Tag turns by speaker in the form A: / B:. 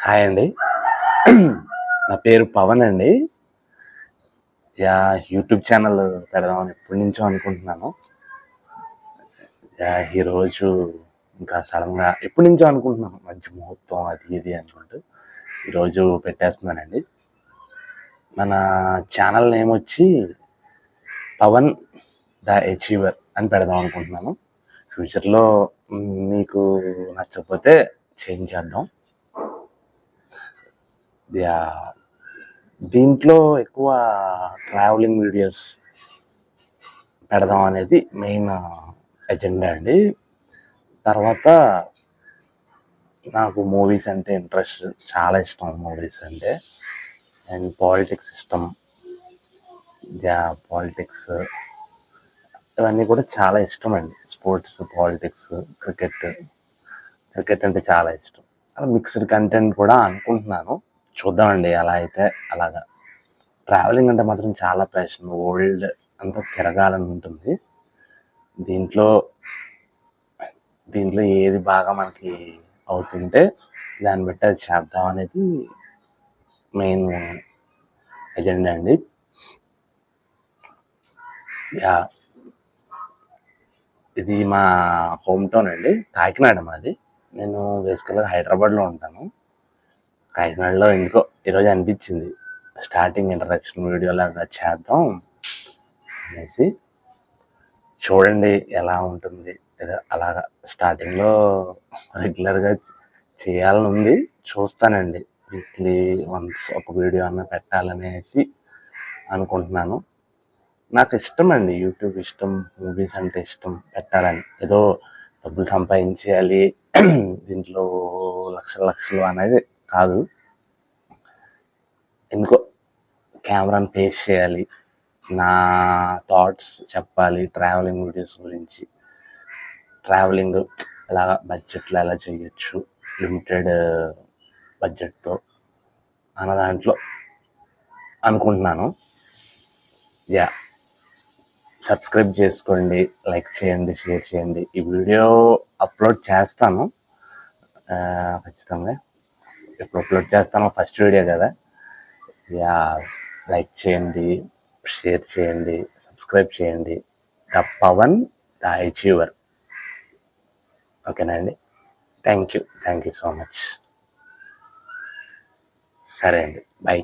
A: Hi అండి. నా పేరు పవన్ అండి. యూట్యూబ్ ఛానల్ పెడదామని ఎప్పటి నుంచో అనుకుంటున్నాను. ఈరోజు ఇంకా సడన్గా ఎప్పటి నుంచో అనుకుంటున్నాను, మంచి ముహూర్తం అది ఇది అనుకుంటూ ఈరోజు పెట్టేస్తున్నానండి. మన ఛానల్ నేమ్ వచ్చి పవన్ ద అచీవర్ అని పెడదాం అనుకుంటున్నాను. ఫ్యూచర్లో మీకు నచ్చకపోతే చేంజ్ చేద్దాం. దీంట్లో ఎక్కువ ట్రావెలింగ్ వీడియోస్ పెడదాం అనేది మెయిన్ ఎజెండా అండి. తర్వాత నాకు మూవీస్ అంటే ఇంట్రెస్ట్, చాలా ఇష్టం మూవీస్ అంటే. అండ్ పాలిటిక్స్ ఇష్టం. పాలిటిక్స్ ఇవన్నీ కూడా చాలా ఇష్టం అండి. స్పోర్ట్స్, పాలిటిక్స్, క్రికెట్ అంటే చాలా ఇష్టం. అలా మిక్స్డ్ కంటెంట్ కూడా అనుకుంటున్నాను. చూద్దామండి, ఎలా అయితే అలాగా. ట్రావెలింగ్ అంటే మాత్రం చాలా ప్యాషన్. వరల్డ్ అంతా తిరగాలని ఉంటుంది. దీంట్లో ఏది బాగా మనకి అవుతుంటే దాన్ని బట్టి అది చేద్దాం అనేది మెయిన్ ఎజెండా అండి. ఇది మా హోమ్ టౌన్ అండి, కాకినాడ మాది. నేను బేసికల్గా హైదరాబాద్లో ఉంటాను. కాకినాడలో ఎందుకో ఈరోజు అనిపించింది స్టార్టింగ్ ఇంట్రడక్షన్ వీడియో లాగా చేద్దాం అనేసి. చూడండి ఎలా ఉంటుంది. అలాగా స్టార్టింగ్లో రెగ్యులర్గా చేయాలని ఉంది, చూస్తానండి. వీక్లీ వన్స్ ఒక వీడియో అన్న పెట్టాలనేసి అనుకుంటున్నాను. నాకు ఇష్టం అండి, యూట్యూబ్ ఇష్టం, మూవీస్ అంటే ఇష్టం, పెట్టాలని. ఏదో డబ్బులు సంపాదించేయాలి దీంట్లో లక్షలు అనేది కాదు. ఎందుకో కెమెరాని ఫేస్ చేయాలి, నా థాట్స్ చెప్పాలి ట్రావెలింగ్ వీడియోస్ గురించి. ట్రావెలింగ్ ఎలాగా బడ్జెట్లో ఎలా చేయొచ్చు, లిమిటెడ్ బడ్జెట్తో అన్న దాంట్లో అనుకుంటున్నాను. సబ్స్క్రైబ్ చేసుకోండి, లైక్ చేయండి, షేర్ చేయండి. ఈ వీడియో అప్లోడ్ చేస్తాను ఖచ్చితంగా. ఎప్పుడు అప్లోడ్ చేస్తానో ఫస్ట్ వీడియో కదా. లైక్ చేయండి, షేర్ చేయండి, సబ్స్క్రైబ్ చేయండి. The Pavan the achiever. ఓకేనా అండి? Thank you so much. సరే అండి, బై.